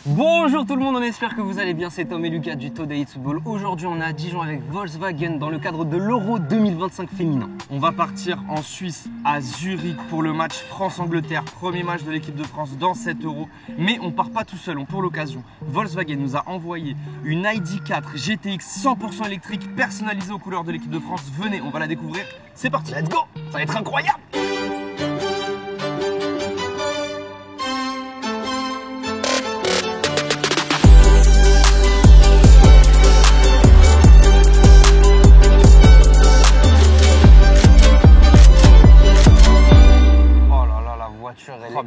Bonjour tout le monde, on espère que vous allez bien, c'est Tom et Lucas du Today It's Football. Aujourd'hui on est à Dijon avec Volkswagen dans le cadre de l'Euro 2025 féminin. On va partir en Suisse, à Zurich pour le match France-Angleterre, premier match de l'équipe de France dans cet Euro. Mais on part pas tout seul, pour l'occasion, Volkswagen nous a envoyé une ID4 GTX 100% électrique personnalisée aux couleurs de l'équipe de France. Venez, on va la découvrir, c'est parti, let's go, ça va être incroyable.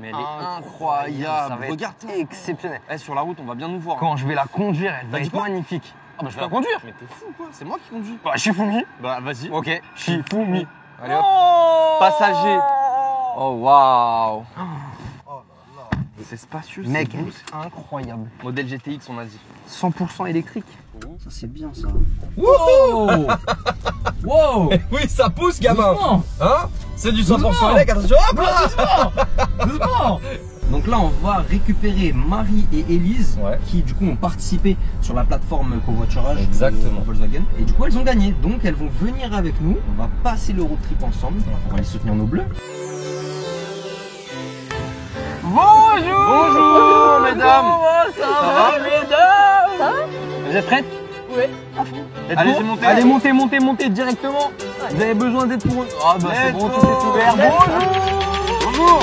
Elle est incroyable, ça va regarde, être exceptionnel. Sur la route, on va bien nous voir. Quand je vais la conduire, elle va être magnifique. Ah bah je vais la conduire. Mais t'es fou quoi, c'est moi qui conduis. Bah Shifumi. Bah vas-y. Ok, Shifumi. Allez hop, passager. Oh waouh. C'est spacieux, mec, c'est beau, c'est incroyable. Modèle GTX on a dit. 100% électrique. Ça c'est bien ça. Wow. Wow. Oui ça pousse gamin. Doucement. Hein? C'est du 100% élect, attention. Hop là. Doucement. Donc là on va récupérer Marie et Élise qui du coup ont participé sur la plateforme covoiturage Exactement. de Volkswagen. Et du coup elles ont gagné. Donc elles vont venir avec nous. On va passer le road trip ensemble. On va aller soutenir nos bleus. Bonjour. Bonjour mesdames. Comment ça va mesdames? Ça va? Vous êtes prêtes? Oui, à fond. Allez-y, montez. Allez, montez directement. Ouais. Vous avez besoin d'être pour... Ah bah c'est bon, Let's tout go. est ouvert. Bonjour.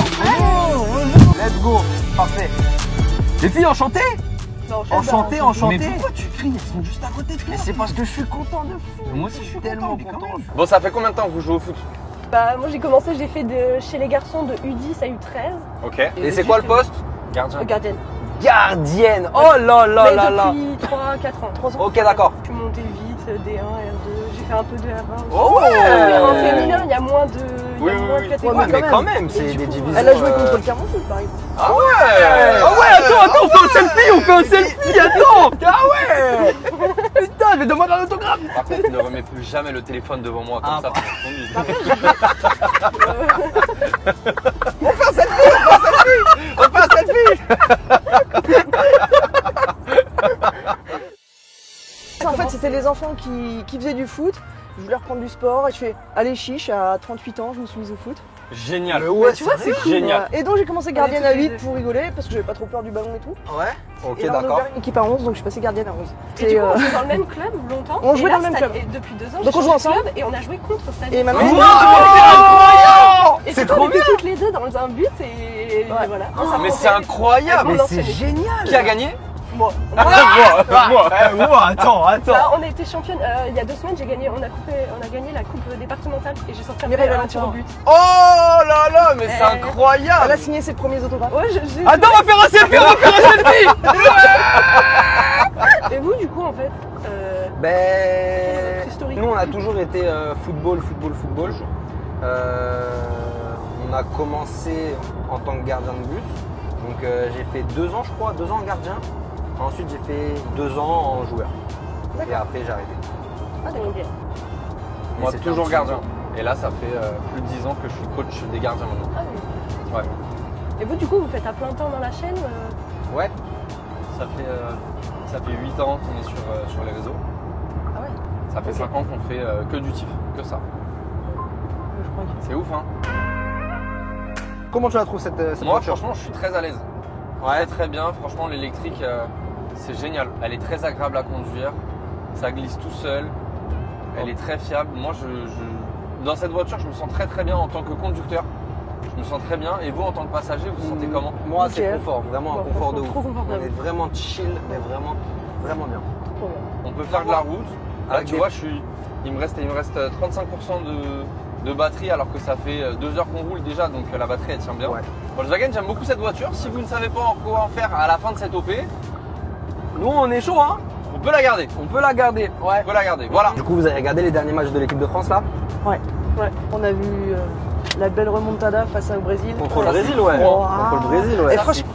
Let's go. Parfait. Les filles, enchantées? Enchanté. Mais pourquoi tu cries? Elles sont juste à côté de toi. Mais c'est parce que je suis content de fou. Moi aussi je suis tellement content. content. Bon ça fait combien de temps que vous jouez au foot? Bah moi j'ai commencé, j'ai fait chez les garçons de U10 à U13. Ok. Et c'est quoi le poste? Gardien. Gardienne. Gardienne. Oh là là Mais là là. depuis 3-4 ans. 3 ans. Ok, d'accord. Je suis montée vite, D1, R2, j'ai fait un peu de R1. Oh ouais. En féminin, il y a moins de, Oui, catégories. Ouais, mais quand même, c'est du des coup, divisions. Elle a joué contre le 48 par exemple. Ah ouais. Attends, on fait un selfie, attends. Ah ouais. Putain, je vais demander un autographe. Par contre, ne remets plus jamais le téléphone devant moi comme ça. On fait un selfie. En fait, c'était les enfants qui faisaient du foot. Je voulais reprendre du sport et je fais allez chiche, à 38 ans, je me suis mise au foot. Génial. Ouais, Tu vois, c'est cool. génial. Et donc j'ai commencé gardienne On est à tous les 8 deux. pour rigoler parce que j'avais pas trop peur du ballon et tout. Ouais. Ok, Et là, on a d'accord. ouvert une équipe à 11, donc je suis passée gardienne à 11. Et du coup, on jouait dans le même club longtemps. On Et jouait là, dans le même cette club. année- Et depuis 2 ans, Donc on j'ai joue changé de ensemble. club et on a joué contre cette année. Et maintenant, Wow, Et c'est c'est trop on était toutes les deux dans un but et voilà. On Mais s'affrontait. c'est incroyable. Mais Mais c'est c'est génial. Qui a gagné? Moi. Moi. Attends. Bah, on a été championne. Il y a 2 semaines, on a gagné la coupe départementale et j'ai sorti un Mireille tir au Valentin. but. Oh là là, mais c'est Elle Elle a incroyable. signé ses premiers autographes. Ouais, Attends, on va faire un selfie, Et vous, du coup, en fait Ben, Notre historique. nous on a toujours été football. On a commencé en tant que gardien de but. Donc j'ai fait 2 ans je crois, 2 ans en gardien. Ensuite j'ai fait 2 ans en joueur. Et après j'ai arrêté. Ah, donc bien. Moi c'était toujours un petit gardien. Et là ça fait plus de 10 ans que je suis coach des gardiens maintenant. Ah oui. Ouais. Et vous, du coup, vous faites à plein temps dans la chaîne Ouais. Ça fait 8 ans qu'on est sur les réseaux. Ah ouais. Ça fait 5 ans qu'on fait que du tif, que ça. Je crois que... C'est ouf hein. Comment tu la trouves cette Moi voiture? franchement je suis très à l'aise. Ouais, très bien. Franchement l'électrique c'est génial. Elle est très agréable à conduire. Ça glisse tout seul. Elle est très fiable. Moi dans cette voiture je me sens très bien en tant que conducteur. Je me sens très bien. Et vous en tant que passager vous vous sentez comment? Moi c'est Nickel. confort, vraiment un Bon, confort de franchement, ouf. trop confortable. On est vraiment chill, mais vraiment bien. Trop bien. On peut faire de la route. Là Avec tu des- vois il me reste 35% de batterie alors que ça fait 2 heures qu'on roule déjà donc la batterie elle tient bien. Ouais. Volkswagen j'aime beaucoup cette voiture. Si vous ne savez pas quoi en faire à la fin de cette OP, Nous on est chaud hein. on peut la garder. On peut la garder. Ouais. On peut la garder. Voilà. Du coup vous avez regardé les derniers matchs de l'équipe de France là? Ouais. On a vu la belle remontada face au Brésil. Contre le Brésil ouais. Oh, Contre le Brésil ouais. Et franchement,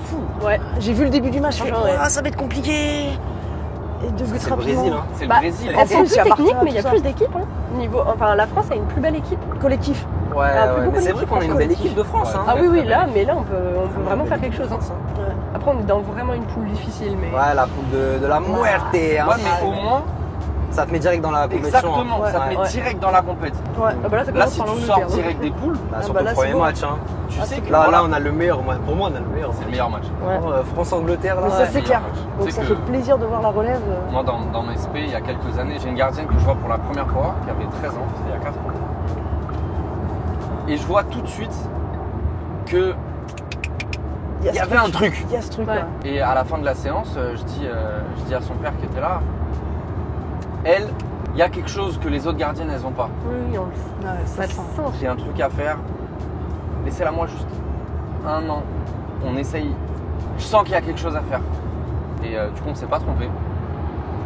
Ouais. j'ai vu le début du match, je fais, Franchement, ouais. ça va être compliqué. Et 2 buts C'est le rapidement. Brésil hein. C'est le Bah, Brésil. Elles sont En plus plus, il y a techniques, Barça, mais il y a tout ça. plus d'équipes. Enfin, la France a une plus belle équipe. Collectif. Ouais, Ah, plus mais beaucoup c'est vrai d'équipes qu'on a une belle collectif. équipe de France. Ouais. hein. Ah oui, très oui, belle là, équipe. mais là, on peut vraiment faire quelque chose. Hein. Ouais. Après, on est dans vraiment une poule difficile, mais. Ouais, la poule de la muerte. Hein. Ouais, mais au moins, Ça te met direct dans la compétition. exactement, hein. ça te met Ouais. direct dans la compète. Ouais, ah bah là, ça Là, commence si par tu l'Angleterre. sors direct des poules, Là, Ah, surtout bah là, le premier c'est bon. match. Hein. tu sais que Là, voilà, on a le meilleur. Pour moi, on a le meilleur. c'est le meilleur match. Ouais. France-Angleterre, là. Mais ça, ouais. c'est clair. Tu Donc sais ça que fait plaisir de voir la relève. moi, dans mes SP, il y a quelques années, j'ai une gardienne que je vois pour la première fois, qui avait 13 ans, c'était il y a 4 ans. Et je vois tout de suite que il y ce avait un truc. Il y a ce truc Ouais. là. Et à la fin de la séance, je dis à son père qui était là, elle, il y a quelque chose que les autres gardiennes, elles n'ont pas. Oui, on le Ouais, ça ça sent. sent. J'ai un truc à faire. Laissez-la moi juste un an. On essaye. Je sens qu'il y a quelque chose à faire. Et du coup, on ne s'est pas trompé.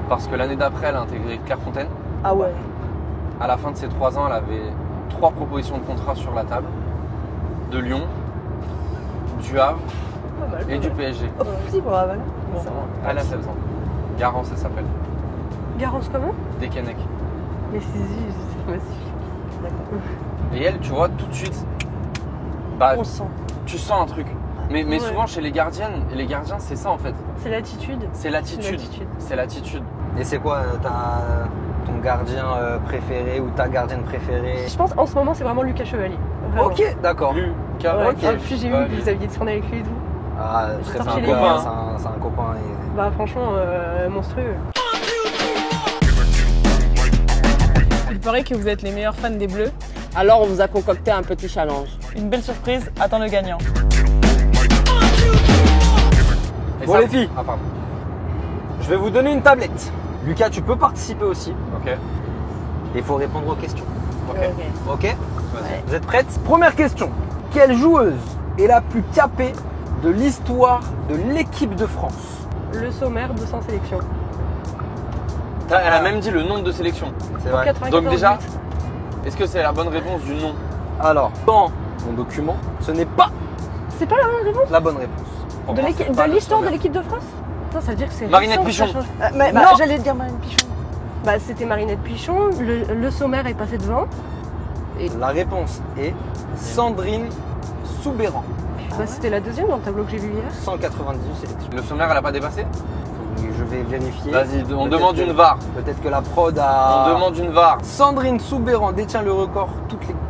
Parce que l'année d'après, elle a intégré Clairefontaine. Ah ouais. À la fin de ses 3 ans, elle avait 3 propositions de contrat sur la table. De Lyon, du Havre Pas mal, et pas du mal. PSG. Oh, petit bravo. Voilà. Bon. Elle a 16 ans. Garance, elle s'appelle. Garance comment? Dekenek. Mais c'est magnifique. Et elle, tu vois, tout de suite, bah, On sent. tu sens un truc. Mais Ouais. souvent, chez les gardiennes et les gardiens, c'est ça en fait. C'est l'attitude. C'est l'attitude. C'est l'attitude. Et c'est quoi ton gardien préféré ou ta gardienne préférée? Je pense en ce moment, c'est vraiment Lucas Chevalier. Vraiment. Ok, d'accord. Lucas. Ouais, ok. en plus, j'ai vu que vous aviez tourné avec lui et tout. Ah, J'ai c'est un sorti les copain. liens. C'est un copain. Bah, franchement, monstrueux. Il paraît que vous êtes les meilleurs fans des Bleus. Alors on vous a concocté un petit challenge. Une belle surprise attend le gagnant. Et Bon, ça- les filles. Ah, pardon. Je vais vous donner une tablette. Lucas, tu peux participer aussi. Ok. Et il faut répondre aux questions. Ok. Ok? Vas-y. Vous êtes prêtes? Première question. Quelle joueuse est la plus capée de l'histoire de l'équipe de France? Le sommaire, 200 sélections. Elle a même dit le nombre de sélections. C'est vrai. 94 Donc déjà, buts. est-ce que c'est la bonne réponse du nom? Alors, dans mon document, ce n'est pas C'est pas la bonne réponse la bonne réponse. Pour de moi, l'équipe- c'est pas de le l'histoire de sommaire. l'équipe de France? Non, ça veut dire que c'est Marinette récent que ça Pichon. change. Mais Non. j'allais te dire Marine Pichon. Bah, c'était Marinette Pichon, le sommaire est passé devant. La réponse est Sandrine Soubéran. Bah, c'était la deuxième dans le tableau que j'ai vu hier. 198 sélections. Le sommaire, elle a pas dépassé? Je vais vérifier. Vas-y, on Peut-être demande que- une VAR. Peut-être que la prod a. On demande une VAR. Sandrine Soubéran détient le record,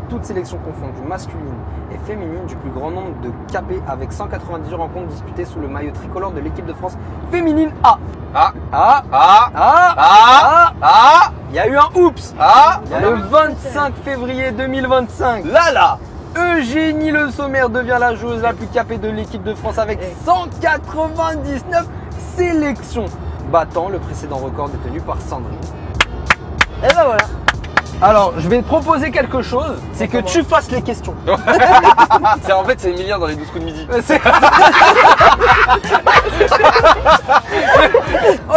toutes sélections confondues, masculines et féminines, du plus grand nombre de capés avec 198 rencontres disputées sous le maillot tricolore de l'équipe de France féminine A. Ah, Ah, ah, ah, ah, ah, il y a eu un oups. ah. Il y a le 25 février 2025. Là, Eugénie Le Sommer devient la joueuse la plus capée de l'équipe de France avec 199 sélections, battant le précédent record détenu par Sandrine. Et ben voilà. Alors, je vais te proposer quelque chose, c'est que tu fasses les questions. En fait, c'est Emilien dans les 12 coups de midi. C'est-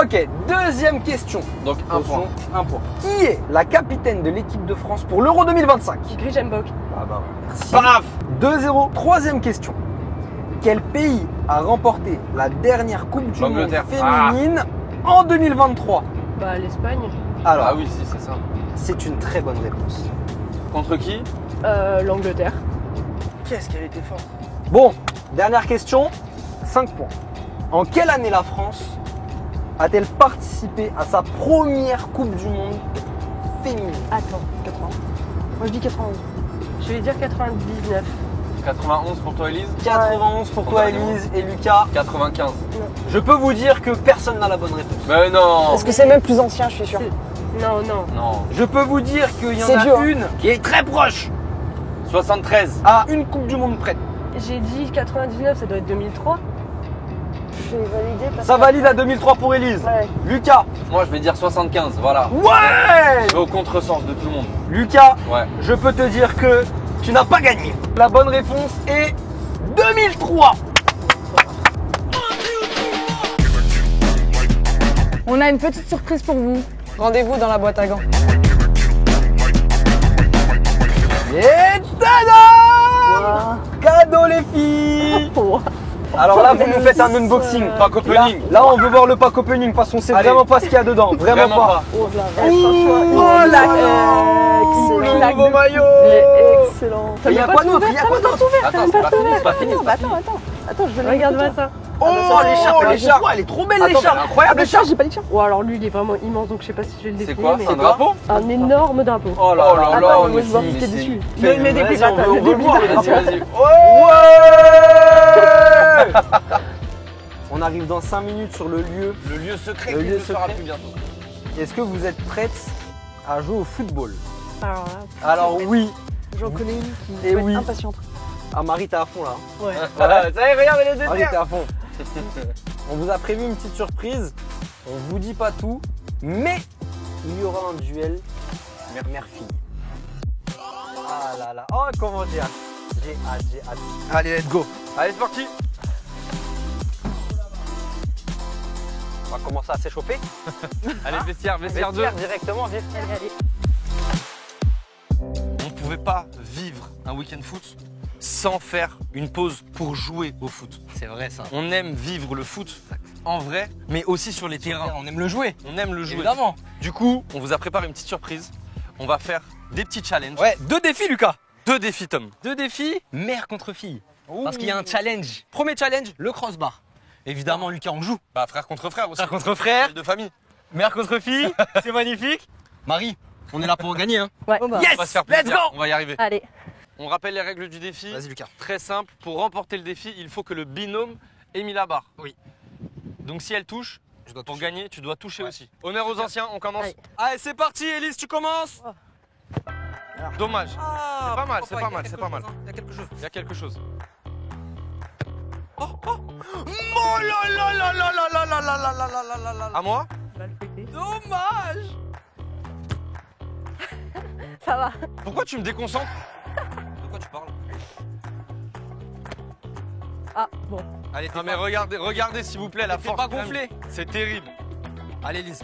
Ok, deuxième question. Donc, un point. Un point. Qui est la capitaine de l'équipe de France pour l'Euro 2025? Grigenbach. Ah bah merci. Paf. 2-0. Troisième question. Quel pays a remporté la dernière Coupe du Monde L'Angleterre. féminine en 2023? Bah, l'Espagne. Alors, Ah oui, si, c'est ça. c'est une très bonne réponse. Contre qui? L'Angleterre. Qu'est-ce qu'elle était forte. Bon, dernière question. 5 points. En quelle année la France a-t-elle participé à sa première Coupe du Monde féminine? Attends. 80. Moi je dis 91. Je vais dire 99. 91 pour toi, Elise? 91 pour toi, Elise et Lucas. 95. Je peux vous dire que personne n'a la bonne réponse. Mais non. Parce que c'est même plus ancien, je suis sûr. Non, non. Non. Je peux vous dire qu'il y en C'est a dur, hein. une qui est très proche 73. à une Coupe du Monde près. J'ai dit 99, ça doit être 2003. Je vais valider parce Ça que- valide à 2003 pour Elise. Ouais. Lucas. Moi, je vais dire 75. Voilà. Ouais. Je vais au contresens de tout le monde. Lucas, Ouais. je peux te dire que tu n'as pas gagné. La bonne réponse est 2003. On a une petite surprise pour vous. Rendez-vous dans la boîte à gants. Et tada! Cadeau les filles. Alors là, vous nous faites un unboxing. Pack opening. Là, on veut voir le pack opening parce qu'on sait Allez. vraiment pas ce qu'il y a dedans. Vraiment, pas. Oh la vache, Ouh, franchement, oh il la est Ouh, le excellent. nouveau maillot. Il est excellent. Il y a quoi d'autre? Il y a quoi d'autre? Attends, c'est pas fini, c'est pas fini. Attends, attends. Attends, je veux le Regarde-moi écouter. ça. Oh, l'écharpe. Elle est trop belle, l'écharpe. Incroyable, l'écharpe. J'ai pas d'écharpe. Bon, alors lui, il est vraiment immense, donc je sais pas si je vais le C'est défiler. quoi? mais C'est un drapeau? un énorme drapeau. Oh là là Attends, là, moi je vois si t'es mais déçu. c'est- Mais déplie, Vas-y, on attends, veut déplie. voir le Vas-y, drapeau. vas-y. Ouais. On arrive dans 5 minutes sur le lieu. Le lieu secret Le qui lieu ne sera secret. plus bientôt. Est-ce que vous êtes prêtes à jouer au football? Alors là, Alors oui. J'en connais une qui Et peut oui. être impatiente. Ah, Marie, t'es à fond là. ouais. Ça y est, regarde, elle est Marie, t'es à fond. On vous a prévu une petite surprise. On vous dit pas tout, mais il y aura un duel mère-fille. Ah là là. Oh, comment j'ai hâte. J'ai hâte. Allez, let's go. Allez, c'est parti. On va commencer à s'échauffer. Allez, vestiaire 2. Directement, vite. Allez, allez. On ne pouvait pas vivre un week-end foot sans faire une pause pour jouer au foot. C'est vrai ça. On aime vivre le foot en vrai, mais aussi sur les terrains. On aime le jouer. On aime le jouer. Évidemment. Du coup, on vous a préparé une petite surprise. On va faire des petits challenges. Ouais, 2 défis, Lucas. 2 défis, Tom. 2 défis, mère contre fille. Parce qu'il y a un challenge. Premier challenge, le crossbar. Évidemment, Lucas, on joue. Bah, frère contre frère aussi. Frère contre frère, De famille. mère contre fille, c'est magnifique. Marie, on est là pour gagner, hein. Ouais. On va se faire Let's plaisir. go. On va y arriver. Allez. On rappelle les règles du défi. Vas-y, Lucas. Très simple. Pour remporter le défi, il faut que le binôme ait mis la barre. Oui. Donc si elle touche, Je dois pour toucher. gagner, tu dois toucher aussi. Honneur aux anciens, on commence. Allez. Allez, c'est parti, Elise, tu commences. Dommage. Ah, pas mal, pourquoi c'est pas il y a mal, c'est quelque pas mal. chose, hein. Il y a quelque chose. Il y a quelque chose. Oh là là là là là là là là là là là là là. À moi? Je vais le fouetter. Dommage. Ça va. Pourquoi tu me déconcentres? De quoi tu parles? Ah, bon. Allez, Non mais regardez s'il vous plaît la T'es force. pas quand même. gonflé. C'est terrible. Allez, Elise.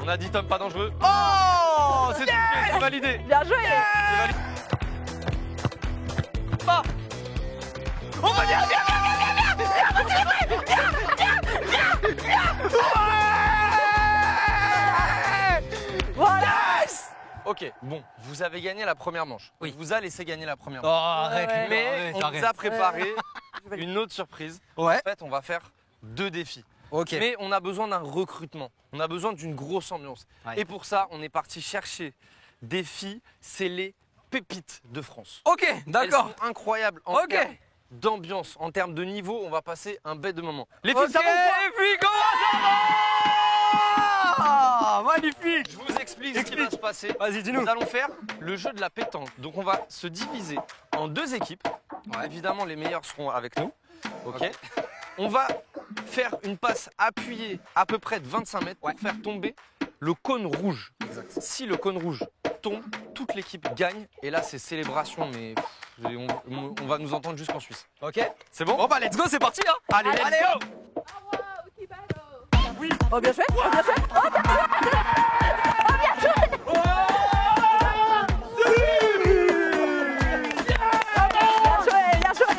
On a dit Tom pas dangereux. Oh, c'est c'est validé. Bien joué. C'est validé. Pas. On va dire Voilà. Ok, bon, vous avez gagné la première manche. Oui. On vous a laissé gagner la première Oh, manche. arrête, ouais. Lucas, Mais arrête, on arrête. vous a préparé Je valide. une autre surprise. Ouais. En fait, on va faire 2 défis. Ok. Mais on a besoin d'un recrutement. On a besoin d'une grosse ambiance. Ouais. Et pour ça, on est parti chercher des filles, c'est les pépites de France. Ok, d'accord. Elles sont incroyables en Ok. termes d'ambiance, en termes de niveau. On va passer un bête de moment. Les Ok, filles, ça va ou pas? et puis comment ça va? Magnifique. Je vous explique ce qui va se passer. Vas-y, dis-nous. Nous allons faire le jeu de la pétanque. Donc on va se diviser en 2 équipes. Ouais. Évidemment, les meilleurs seront avec nous. Ok. On va faire une passe appuyée à peu près de 25 mètres pour faire tomber le cône rouge. Si le cône rouge tombe, toute l'équipe gagne. Et là, c'est célébration, mais on va nous entendre jusqu'en Suisse. Ok. C'est bon? Bon bah let's go, c'est parti, hein. Allez, let's go! Oh, bien joué. Oh, bien joué. Oh, bien joué. Bien joué. Bien joué.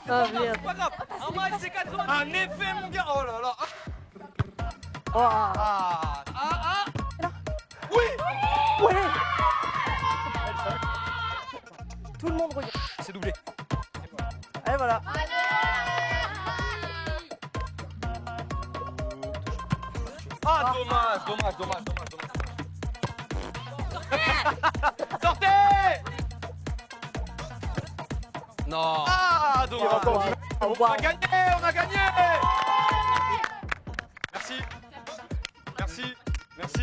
Oh, merde. Pas grave. Un match, c'est 80. Un effet, mon gars. Oh là là. Oh, Ah. ouais. Tout le monde regarde. C'est doublé. Allez, voilà. Ah, dommage. Sortez. Non. Ah, dommage. Wow. On a gagné. Merci.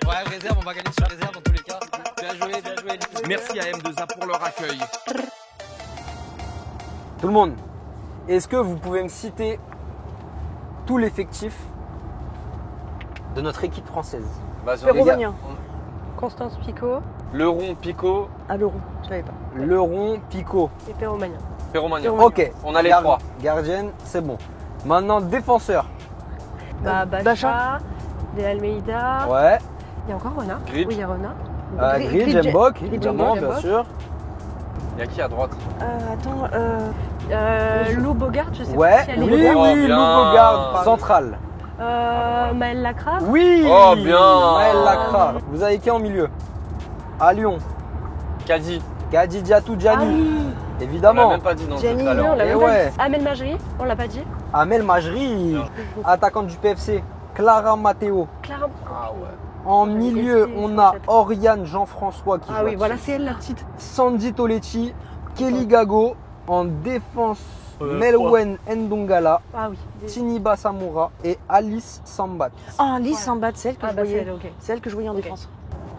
Ouais, réserve, on va gagner sur réserve dans tous les cas. Bien joué, Elise. Merci à M2A pour leur accueil. Tout le monde, est-ce que vous pouvez me citer tout l'effectif de notre équipe française? Vas-y, Ferro les gars. Bagnin. Constance Picot Le rond, Pico, À l'euro, je l'avais pas. Leron, Picot. et Perromagnin. Péromagnan. Ok. On a les 3. Gardienne, c'est bon. Maintenant, défenseur. Bah, Bacha. Bacha, De Almeida. Ouais. Il y a encore Rona. Gridge. Oui, il y a Rona. Grid, Jembok, évidemment, Jembok. bien sûr. Il y a qui à droite? Attends, Lou Bogart, je sais Ouais, pas si elle oui, est. Oh, oui, bien. Lou Bogart, central. Maëlle Lacrave. Oui. Oh, bien. Maëlle Lacrave. Vous avez qui en milieu? À Lyon. Kadi. Kadi Diatou Ah Djani. oui. On l'a Évidemment. même pas dit dans le jeu Gianni, tout à l'heure. On l'a Eh même pas ouais. dit. Amel Majri, on l'a pas dit. Amel Majri. Attaquante du PFC. Clara Matteo. Clara. Ah ouais. En milieu, Messi, on je a sais pas. Oriane Jean-François qui Ah joue oui, à voilà, Chelsea. c'est elle la petite. Sandy Toletti, Kelly Gago. En défense, Melwen Ndongala, Ah oui. Tiniba Samoura et Alice Sambat. Ah, Alice Sambat, c'est elle que Ah je bah c'est voyais. elle, ok. C'est elle que je voyais en Ok. défense.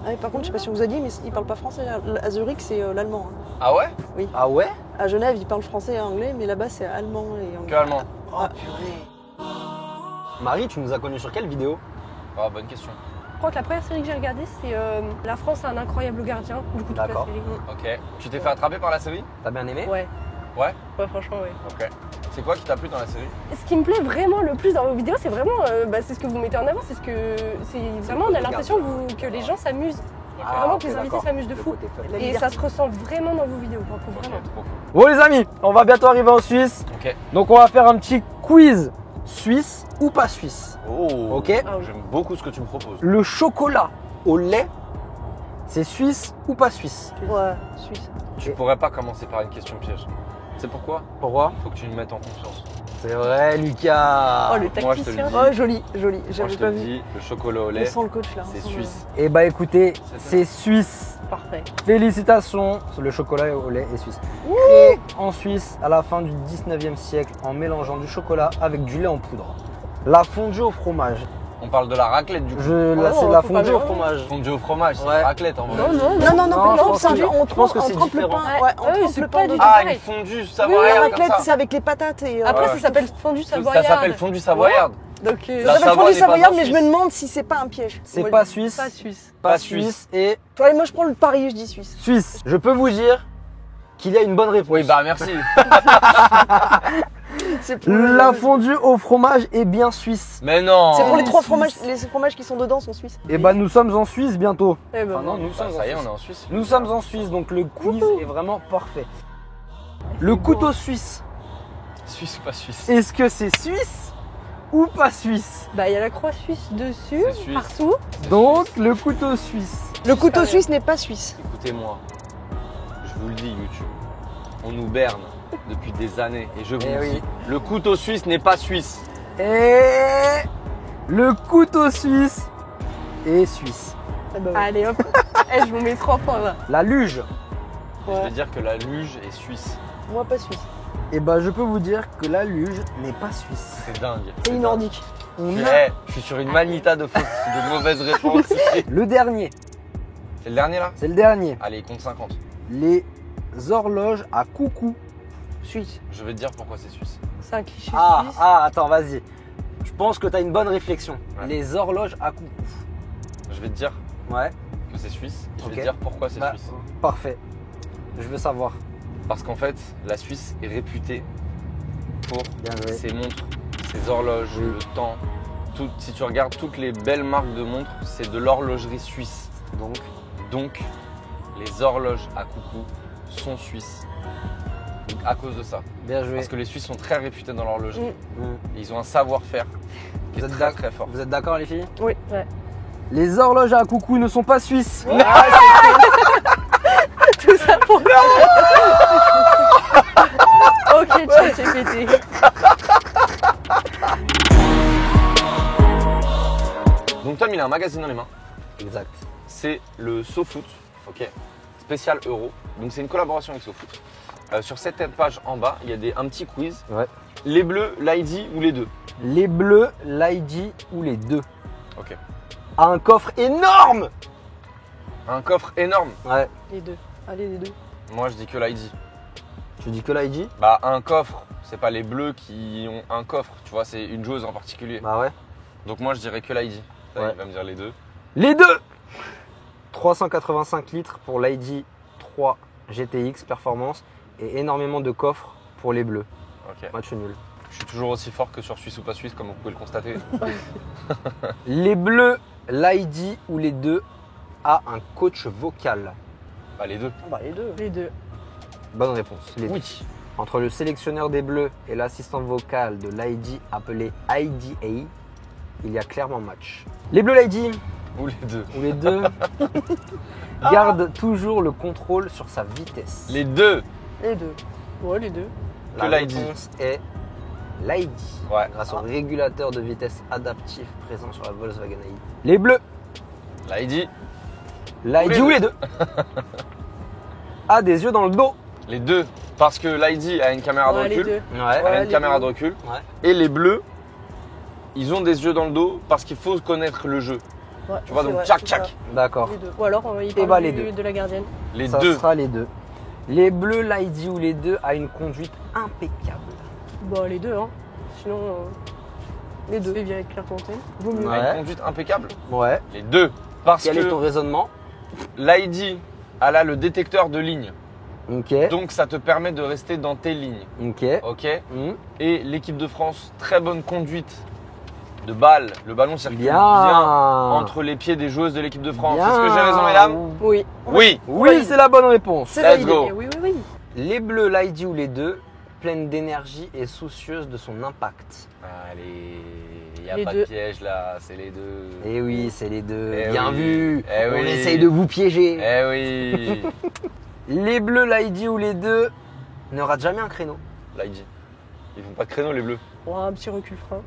Ah, mais par contre, je sais pas si on vous a dit, mais ils parlent pas français. À Zurich, c'est l'allemand. hein. Ah ouais? Ah ouais? À Genève, ils parlent français et anglais, mais là-bas, c'est allemand et Que anglais. allemand. Oh purée. Marie, tu nous as connus sur quelle vidéo? Ah, bonne question. Je crois que la première série que j'ai regardée, c'est La France a un incroyable gardien. Du coup, toute la D'accord. série. Ok. Tu t'es fait attraper par la série? T'as bien aimé? Ouais. Ouais. Ouais, franchement, ouais. Ok. C'est quoi qui t'a plu dans la série? Ce qui me plaît vraiment le plus dans vos vidéos, c'est vraiment, c'est ce que vous mettez en avant, c'est vraiment, on a l'impression que les gens s'amusent. Vraiment que les invités s'amusent de fou. Et ça se ressent vraiment dans vos vidéos, je trouve vraiment. Trop cool. Bon les amis, on va bientôt arriver en Suisse. Ok. Donc on va faire un petit quiz suisse ou pas suisse. Oh. Ok. Ah oui. J'aime beaucoup ce que tu me proposes. Le chocolat au lait, c'est suisse ou pas suisse? Ouais, Suisse. Tu pourrais pas commencer par une question piège. C'est pourquoi? Pourquoi? Faut que tu me mettes en confiance. C'est vrai Lucas. Oh, le Moi, je te le tacticien. dis. Oh, joli, joli. Moi, J'avais je te pas le vu. dis, le chocolat au On lait, sent le coach là. c'est on sent suisse. Eh bah écoutez, C'est ça. c'est suisse. Parfait. Félicitations, le chocolat au lait est suisse. Créé en Suisse à la fin du 19e siècle en mélangeant du chocolat avec du lait en poudre. La fondue au fromage. On parle de la raclette du coup. Là, c'est Oh, la faut pas fondue au mélanger. fromage. Fondue au fromage, c'est Ouais. une raclette en vrai. Non, non, Non, non, Non, non, je non, pense c'est que- on je pense que trempe- c'est on trempe le différent. pain. Ouais. Ouais, on Ah oui, trempe c'est le pas pain du dedans. tout. Ah, pareil. une fondue Oui, savoyarde la comme raclette, ça. c'est avec les patates et. Après, Ouais. ça s'appelle fondue Ça savoyarde. s'appelle fondue savoyarde. Donc, La Ça s'appelle Savoie fondue n'est pas savoyarde, en mais je me Suisse. demande si c'est pas un piège. C'est Ouais. pas suisse. pas suisse. Pas Suisse. suisse et Allez, moi je prends le pari, je dis Suisse. suisse. Je peux vous dire qu'il y a une bonne réponse. Oui, bah merci. C'est pour, La fondue au fromage est bien suisse. Mais non. c'est pour les trois Suisse. fromages, les fromages qui sont dedans sont suisses. Et bah nous sommes en Suisse bientôt. Eh ben, Enfin, non, nous Bah, sommes en ça y est, Suisse. on est en Suisse. Nous sommes en Suisse, donc le quiz est vraiment parfait. Le couteau suisse, Suisse ou pas suisse? est-ce que c'est suisse ou pas suisse? bah, il y a la croix suisse dessus, C'est suisse. partout. Donc le couteau suisse. Le couteau Ouais. suisse n'est pas suisse. Écoutez-moi, je vous le dis YouTube, on nous berne depuis des années et je vous Eh le oui. dis, le couteau suisse n'est pas suisse. Et le couteau suisse est suisse. Ah bah ouais. Allez hop. Eh, je vous mets 3 points là. La luge, Je vais dire que la luge est suisse. Moi pas suisse. et bah je peux vous dire que la luge n'est pas suisse. C'est dingue. C'est une nordique. On Eh, a je suis sur une manita de fausses, de mauvaises réponses. le dernier, C'est le dernier là? c'est le dernier. Allez, il compte 50. Les horloges à coucou. Suisse. Je vais te dire pourquoi c'est suisse. C'est un cliché Ah, suisse. attends, vas-y. Je pense que tu as une bonne réflexion. Ouais. Les horloges à coucou. Je vais te dire Ouais, que c'est suisse. Je vais Ok. te dire pourquoi c'est bah, suisse. parfait. Je veux savoir. Parce qu'en fait, la Suisse est réputée pour Bien joué. ses montres, ses horloges, Oui. le temps. Si tu regardes toutes les belles marques de montres, c'est de l'horlogerie suisse. Donc, les horloges à coucou sont suisses. Donc, à cause de ça. Bien joué. Parce que les Suisses sont très réputés dans l'horlogerie. Mm. Et ils ont un savoir-faire qui Vous est êtes très d'ac- très fort. Vous êtes d'accord les filles? Oui, ouais. Les horloges à coucou ne sont pas suisses. Tout ça pour. Ok, ChatGPT. Donc Tom, il a un magazine dans les mains. Exact. C'est le SoFoot, ok, spécial euro. Donc c'est une collaboration avec SoFoot. Sur cette page en bas, il y a un petit quiz. Ouais. Les bleus, l'ID ou les deux? Les bleus, l'ID ou les deux. Ok. A un coffre énorme. Un coffre énorme. Ouais. Les deux. Allez, les deux. Moi je dis que l'ID. Tu dis que l'ID? Bah un coffre, c'est pas les bleus qui ont un coffre, tu vois, c'est une joueuse en particulier. Bah ouais. Donc moi je dirais que l'ID. Ça, Ouais. il va me dire les deux. Les deux. 385 litres pour l'ID 3 GTX Performance et énormément de coffres pour les bleus. Ok. Match nul. Je suis toujours aussi fort que sur Suisse ou pas Suisse, comme vous pouvez le constater. Les bleus, l'ID ou les deux a un coach vocal. Bah les deux. Bah, les deux. Les deux. Bonne réponse. Les deux. Oui. Entre le sélectionneur des Bleus et l'assistant vocal de l'ID appelé IDA, il y a clairement match. Les Bleus l'ID, Ou les deux. ou les deux, gardent toujours le contrôle sur sa vitesse. Les deux. Les deux. Ouais, les deux. La Que l'ID. réponse est l'ID, Ouais. grâce au régulateur de vitesse adaptif présent sur la Volkswagen ID. Les Bleus, L'ID. l'ID Ou ou les les deux, a des yeux dans le dos. Les deux. Parce que l'ID a une caméra de Ouais, les recul. deux. Ouais. Elle a Ouais, une les caméra deux. de recul. Ouais. Et les bleus, ils ont des yeux dans le dos parce qu'il faut connaître le jeu. Ouais, Tu vois, c'est donc vrai, tchac c'est tchac. ça. D'accord. Les deux. Ou alors, il bah, parle les deux. de la gardienne. Les Ça deux. sera les deux. Les Bleus, l'ID ou les deux a une conduite impeccable. Bah, les deux, hein. Sinon, les deux. Et bien avec Clairefontaine. Vaut mieux. Ouais. Elle a une conduite impeccable. Ouais. Les deux. Parce Quel est ton que raisonnement? l'ID, elle a le détecteur de ligne. Ok. Donc ça te permet de rester dans tes lignes. Ok. Ok. Hmm. Et l'équipe de France, très bonne conduite de balle. Le ballon circule Bien. bien entre les pieds des joueuses de l'équipe de France. Bien. Est-ce que j'ai raison, mesdames? Oui. Oui. Oui, c'est la bonne réponse. C'est Let's validé. go. Oui, oui, oui. Les Bleus, l'ID ou les deux, pleines d'énergie et soucieuses de son impact. Allez, il n'y a Les pas deux. de piège là, c'est les deux. Eh oui, c'est les deux. Eh Bien oui. vu. Eh On oui. essaye de vous piéger. Eh oui. Les Bleus, l'ID ou les deux, ne rate jamais un créneau. L'ID. Ils font pas de créneau les bleus. Oh, un petit recul frein.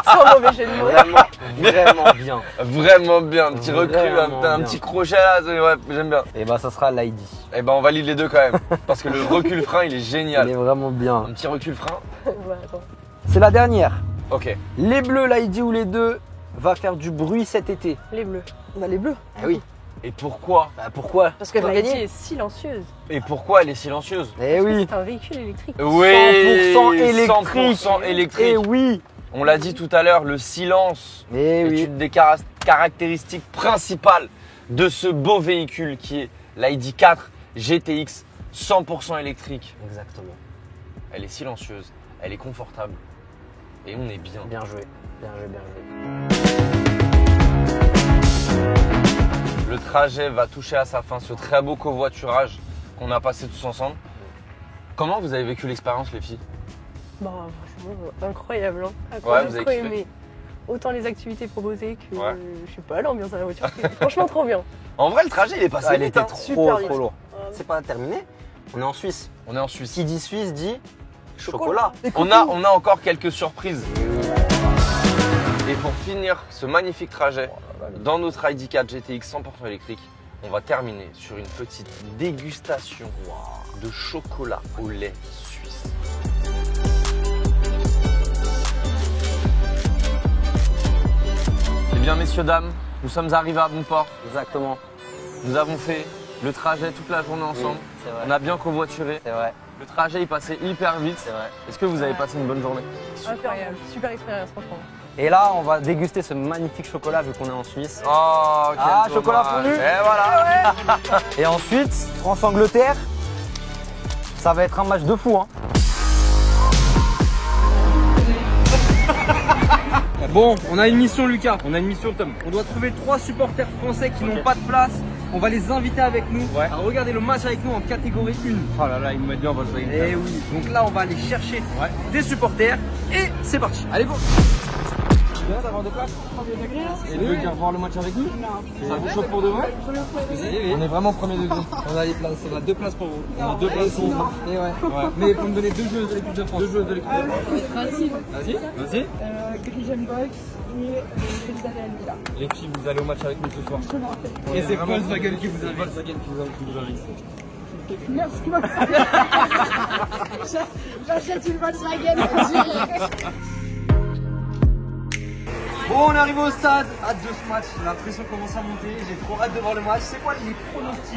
Sans mauvais jeu de mots. Vraiment, vraiment bien. Vraiment bien, un petit recul, Vraiment un bien. petit crochet là, ouais, j'aime bien. Et bah ça sera l'ID. Eh ben on valide les deux quand même, parce que le recul frein il est Il génial. est vraiment bien. Un petit recul frein. Ouais, attends. C'est la dernière. Ok. Les Bleus, l'ID ou les deux, va faire du bruit cet été. Les bleus. Bah, les bleus. Eh oui. Et pourquoi? Bah pourquoi? Parce qu'elle va L'ID gagner. est silencieuse. Et pourquoi elle est silencieuse? Eh oui. C'est un véhicule électrique. Oui, 100% électrique. 100% électrique. Eh oui. On l'a dit tout à l'heure, le silence Eh est oui. une des caractéristiques principales de ce beau véhicule qui est l'ID4 GTX 100% électrique. Exactement. Elle est silencieuse, elle est confortable et on est bien. Bien joué. Bien joué, bien joué. Le trajet va toucher à sa fin, ce très beau covoiturage qu'on a passé tous ensemble. Comment vous avez vécu l'expérience les filles? Bah, franchement, incroyable. Hein. Ouais, Incroyable, vous avez trop kiffé. aimé. Autant les activités proposées que, Ouais. je sais pas, l'ambiance à la voiture. C'était franchement trop bien. En vrai le trajet il est passé Ah, il vite. était Hein. Super vite. trop lourd. C'est pas terminé. On est en Suisse. On est en Suisse. Qui dit Suisse dit chocolat. On a encore quelques surprises. Et pour finir ce magnifique trajet dans notre ID4 GTX 100% électrique, on va terminer sur une petite dégustation de chocolat au lait suisse. Eh bien messieurs, dames, nous sommes arrivés à bon port. Exactement. Nous avons fait le trajet toute la journée ensemble. C'est vrai. On a bien covoituré. C'est vrai. Le trajet il passait hyper vite. C'est vrai. Est-ce que vous avez passé une bonne journée? Incroyable. Super expérience, franchement. Et là, on va déguster ce magnifique chocolat vu qu'on est en Suisse. Oh, quel Ah, chocolat dommage. fondu. Et voilà. Et ensuite, France-Angleterre, ça va être un match de fou. Hein. Bon, on a une mission Lucas, on a une mission Tom. On doit trouver 3 supporters français qui n'ont pas de place. On va les inviter avec nous à regarder le match avec nous en catégorie 1. Oh là là, ils me mettent bien Volkswagen. Et oui, donc là on va aller chercher des supporters et c'est parti. Allez, go. Bien d'avoir des places. Et vous voulez voir le match avec nous? Ça vous chauffe pour demain? On est vraiment premier degré. On a les places, on a 2 places pour vous. On a 2 places pour vous. Et ouais. Mais il faut me donner 2 joueuses de l'équipe de France. 2 joueuses de l'équipe de France. Vas-y, vas-y. Les filles, vous allez au match avec nous ce soir. Et c'est Volkswagen qui vous invite. Volkswagen qui vous invite. J'achète une Volkswagen. Bon, on est arrivé au stade, hâte de ce match, la pression commence à monter, j'ai trop hâte de voir le match. C'est quoi les pronostics?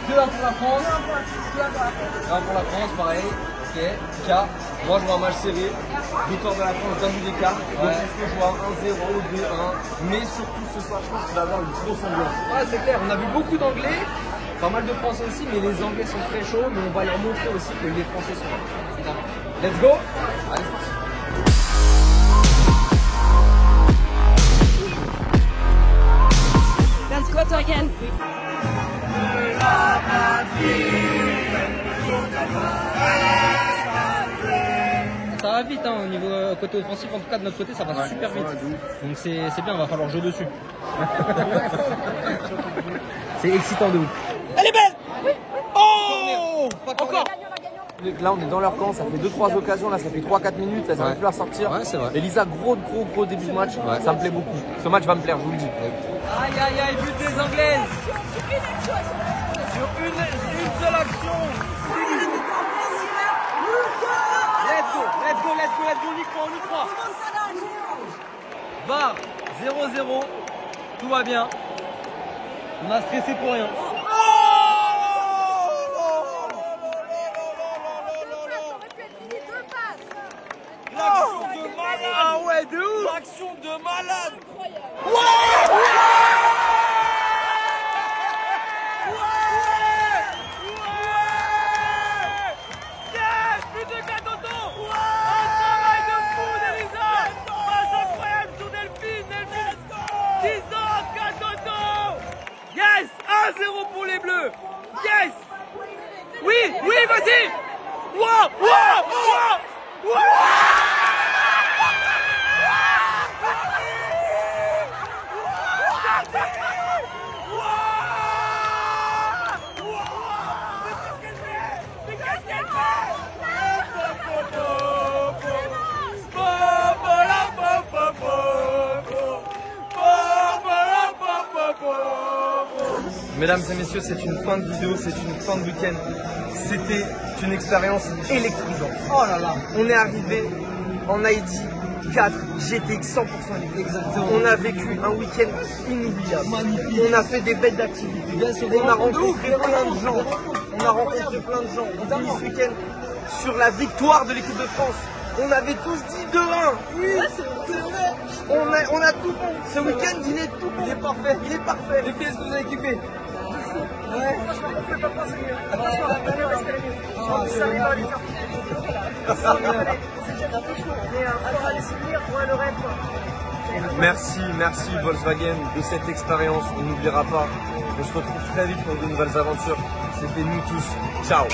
2-1 pour la France. 1 pour la France, pareil. Ok, K. Moi je vois un match serré, victoire de la France d'un but d'écart. Donc est-ce que je vois 1-0, 2-1. Mais surtout ce soir, je pense qu'il va y avoir une grosse ambiance. Ouais, c'est clair, on a vu beaucoup d'anglais, pas mal de français aussi, mais les anglais sont très chauds. Mais on va leur montrer aussi que les français sont là. Let's go. Allez, c'est parti. Let's go again. Ça va vite hein, au niveau côté offensif, en tout cas de notre côté ça va super vite. Donc c'est bien, on va falloir jouer dessus. C'est excitant de ouf. Elle est belle. Oh, encore. Là on est dans leur camp, ça fait 2-3 occasions, là ça fait 3-4 minutes, là ça va plus à sortir. Ouais, c'est vrai. Elisa, gros début de match, ça me plaît beaucoup. Ce match va me plaire, je vous le dis. Aïe aïe aïe, but des Anglaises. Sur une seule action. Let's go, on y croit. VAR, 0-0, tout va bien. On a stressé pour rien. L'action de malade! Ah ouais, de ouf! L'action de malade! Yes! But de Katoto! Un travail de fou d'Elisa! Passe incroyable sur Delphine! 10 ans, Katoto! Yes! 1-0 pour les Bleus! Yes! Oui, vas-y! Wow! Mesdames et messieurs, c'est une fin de vidéo, c'est une fin de week-end. C'était une expérience électrisante. Oh là là, on est arrivé en ID 4 GTX 100% électrique. Exactement. On a vécu un week-end inoubliable. Magnifique. On a fait des bêtes d'activités. On a rencontré plein de gens. On a fini ce week-end sur la victoire de l'équipe de France. On avait tous dit 2-1. Oui, c'est vrai. On a tout bon. Ce week-end, il est tout bon. Il est parfait. Les pièces que vous avez kiffé. Ouais. Franchement, on ne fait pas penser mieux. Attention, on va rester les mieux. Ça arrive à les faire. On s'est déjà fait chaud. Mais on aura les souvenirs, on aura le rêve. Merci Volkswagen de cette expérience. On n'oubliera pas. On se retrouve très vite pour de nouvelles aventures. C'était nous tous. Ciao.